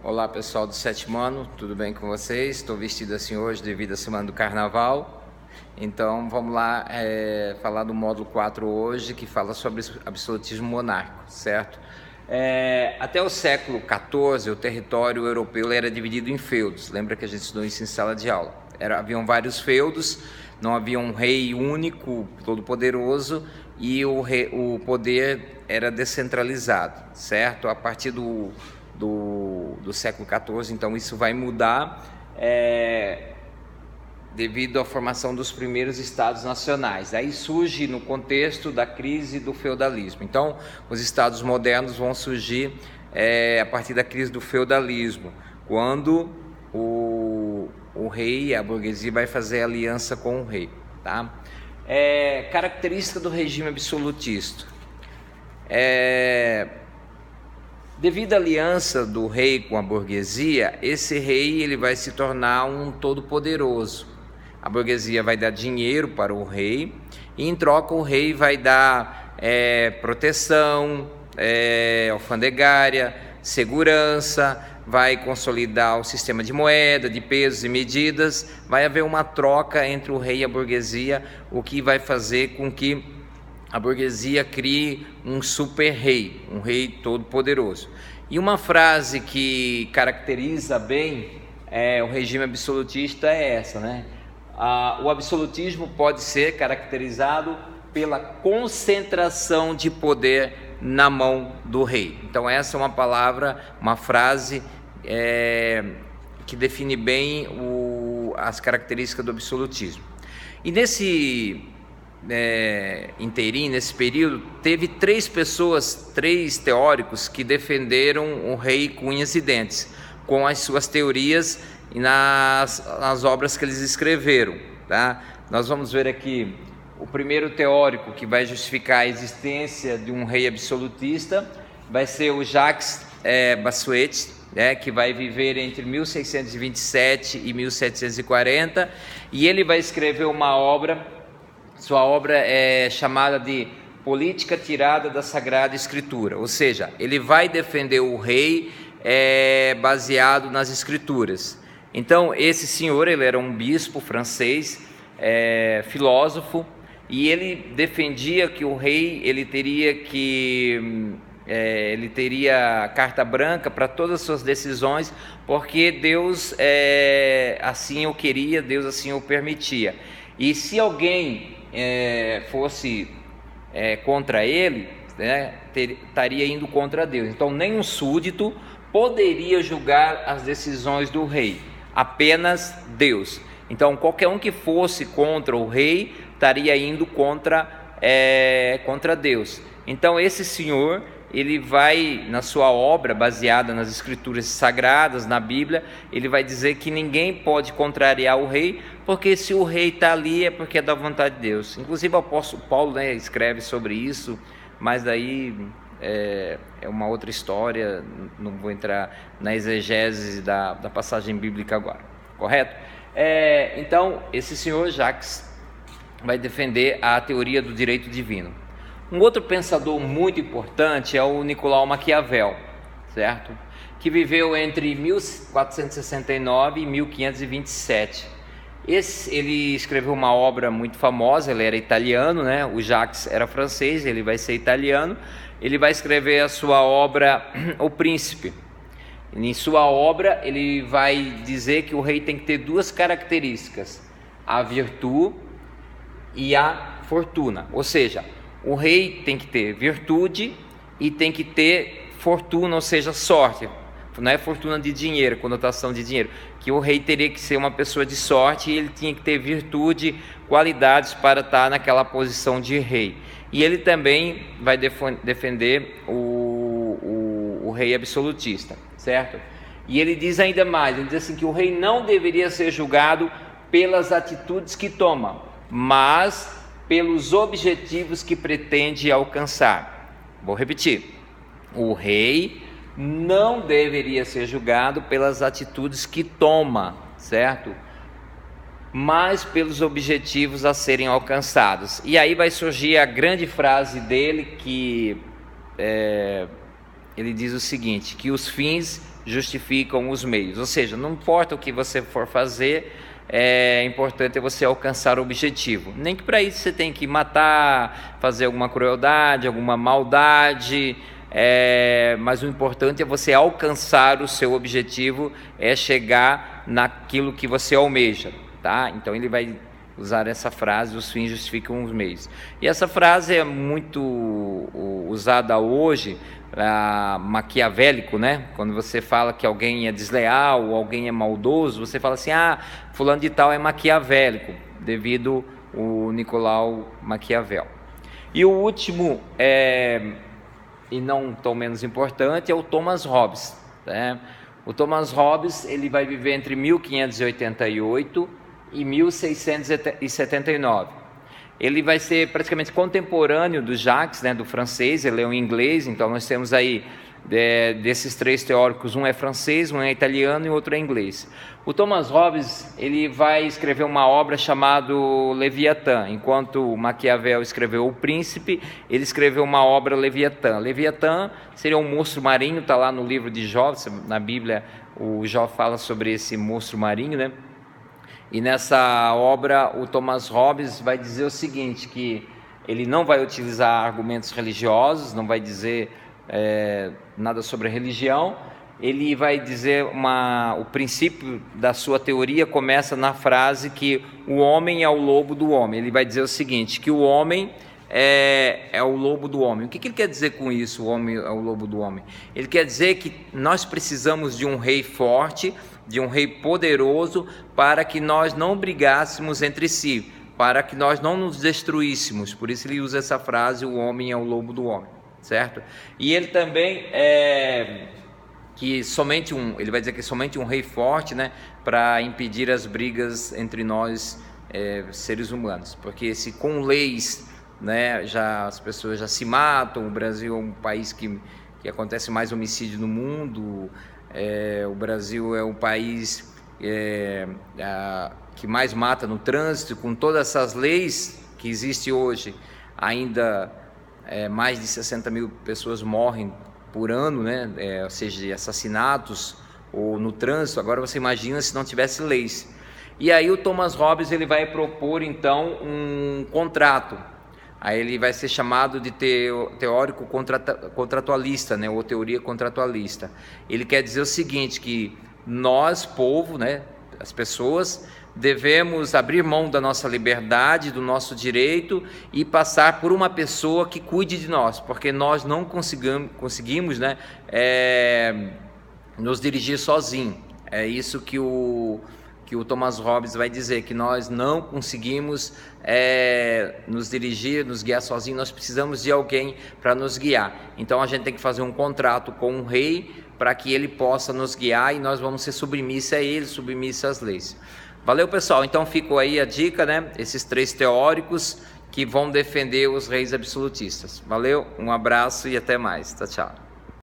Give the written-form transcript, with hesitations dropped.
Olá pessoal do sétimo ano, tudo bem com vocês? Estou vestido assim hoje devido à semana do carnaval. Então vamos lá falar do módulo 4 hoje, que fala sobre absolutismo monárquico, certo? Até o século XIV o território europeu era dividido em feudos. Lembra que a gente estudou isso em sala de aula? Haviam vários feudos, não havia um rei único, todo poderoso, e o poder era descentralizado, certo? A partir do século XIV, então isso vai mudar devido à formação dos primeiros estados nacionais. Aí surge no contexto da crise do feudalismo. Então os estados modernos vão surgir a partir da crise do feudalismo, quando o rei, a burguesia, vai fazer aliança com o rei, tá? Característica do regime absolutista. Devido à aliança do rei com a burguesia, esse rei ele vai se tornar um todo-poderoso. A burguesia vai dar dinheiro para o rei e em troca o rei vai dar proteção alfandegária, segurança, vai consolidar o sistema de moeda, de pesos e medidas. Vai haver uma troca entre o rei e a burguesia, o que vai fazer com que a burguesia crie um super-rei, um rei todo-poderoso. E uma frase que caracteriza bem o regime absolutista é essa, né? O absolutismo pode ser caracterizado pela concentração de poder na mão do rei. Então essa é uma palavra, uma frase que define bem as características do absolutismo. E nesse nesse período, teve três teóricos que defenderam o rei com unhas e dentes, com as suas teorias e nas obras que eles escreveram, tá? Nós vamos ver aqui o primeiro teórico que vai justificar a existência de um rei absolutista, vai ser o Jacques Bossuet, que vai viver entre 1627 e 1740, e ele vai escrever uma obra. Sua obra é chamada de Política Tirada da Sagrada Escritura, ou seja, ele vai defender o rei baseado nas Escrituras. Então, esse senhor, ele era um bispo francês, filósofo, e ele defendia que o rei ele teria carta branca para todas as suas decisões, porque Deus assim o queria, Deus assim o permitia. E se alguém fosse contra ele, estaria indo contra Deus. Então nenhum súdito poderia julgar as decisões do rei, apenas Deus. Então qualquer um que fosse contra o rei estaria indo contra Deus. Então esse senhor, ele vai, na sua obra baseada nas escrituras sagradas, na Bíblia, ele vai dizer que ninguém pode contrariar o rei, porque se o rei está ali é porque é da vontade de Deus. Inclusive o apóstolo Paulo escreve sobre isso, mas daí é uma outra história, não vou entrar na exegese da passagem bíblica agora, correto? Então esse senhor Jacques vai defender a teoria do direito divino. Um outro pensador muito importante é o Nicolau Maquiavel, certo? Que viveu entre 1469 e 1527. Ele escreveu uma obra muito famosa, ele era italiano, né? O Jacques era francês, ele vai ser italiano. Ele vai escrever a sua obra O Príncipe. Em sua obra, ele vai dizer que o rei tem que ter duas características: a virtude e a fortuna, ou seja, o rei tem que ter virtude e tem que ter fortuna, ou seja, sorte. Não é fortuna de dinheiro, conotação de dinheiro, que o rei teria que ser uma pessoa de sorte e ele tinha que ter virtude, qualidades para estar naquela posição de rei. E ele também vai defender o rei absolutista, certo? E ele diz ainda mais, ele diz assim que o rei não deveria ser julgado pelas atitudes que toma, mas pelos objetivos que pretende alcançar. Vou repetir: o rei não deveria ser julgado pelas atitudes que toma, certo? Mas pelos objetivos a serem alcançados. E aí vai surgir a grande frase dele, que ele diz o seguinte: que os fins justificam os meios. Ou seja, não importa o que você for fazer, é importante você alcançar o objetivo. Nem que para isso você tem que matar, fazer alguma crueldade, alguma maldade, mas o importante é você alcançar o seu objetivo, é chegar naquilo que você almeja, tá? Então ele vai usar essa frase, os fins justificam os meios. E essa frase é muito usada hoje, maquiavélico, né? Quando você fala que alguém é desleal ou alguém é maldoso, você fala assim: fulano de tal é maquiavélico, devido ao Nicolau Maquiavel. E o último, e não tão menos importante, é o Thomas Hobbes, né? O Thomas Hobbes, ele vai viver entre 1588 e 1679. Ele vai ser praticamente contemporâneo do Jacques, né, do francês. Ele é um inglês, então nós temos aí, desses três teóricos, um é francês, um é italiano e outro é inglês. O Thomas Hobbes, ele vai escrever uma obra chamada Leviatã. Enquanto Maquiavel escreveu O Príncipe, ele escreveu uma obra Leviatã. Leviatã seria um monstro marinho, está lá no livro de Jó, na Bíblia o Jó fala sobre esse monstro marinho, né? E nessa obra o Thomas Hobbes vai dizer o seguinte, que ele não vai utilizar argumentos religiosos, não vai dizer nada sobre a religião. Ele vai dizer, o princípio da sua teoria começa na frase que o homem é o lobo do homem. Ele vai dizer o seguinte, que o homem é o lobo do homem. O que ele quer dizer com isso, o homem é o lobo do homem? Ele quer dizer que nós precisamos de um rei forte, de um rei poderoso, para que nós não brigássemos entre si, para que nós não nos destruíssemos. Por isso ele usa essa frase, o homem é o lobo do homem, certo? E ele também ele vai dizer que somente um rei forte, né, para impedir as brigas entre nós, seres humanos, porque se com leis, né, as pessoas já se matam. O Brasil é um país que acontece mais homicídio no mundo. O Brasil é o país que mais mata no trânsito. Com todas essas leis que existem hoje, ainda mais de 60 mil pessoas morrem por ano, né? Ou seja, de assassinatos ou no trânsito. Agora você imagina se não tivesse leis. E aí o Thomas Hobbes, ele vai propor então um contrato. Aí ele vai ser chamado de teórico contratualista, né, ou teoria contratualista. Ele quer dizer o seguinte, que nós, povo, né, as pessoas, devemos abrir mão da nossa liberdade, do nosso direito e passar por uma pessoa que cuide de nós, porque nós não conseguimos, né, nos dirigir sozinho. É isso que o Thomas Hobbes vai dizer, que nós não conseguimos nos dirigir, nos guiar sozinhos. Nós precisamos de alguém para nos guiar. Então a gente tem que fazer um contrato com um rei para que ele possa nos guiar, e nós vamos ser submissos a ele, submissos às leis. Valeu, pessoal? Então ficou aí a dica, né? Esses três teóricos que vão defender os reis absolutistas. Valeu, um abraço e até mais. Tchau, tchau.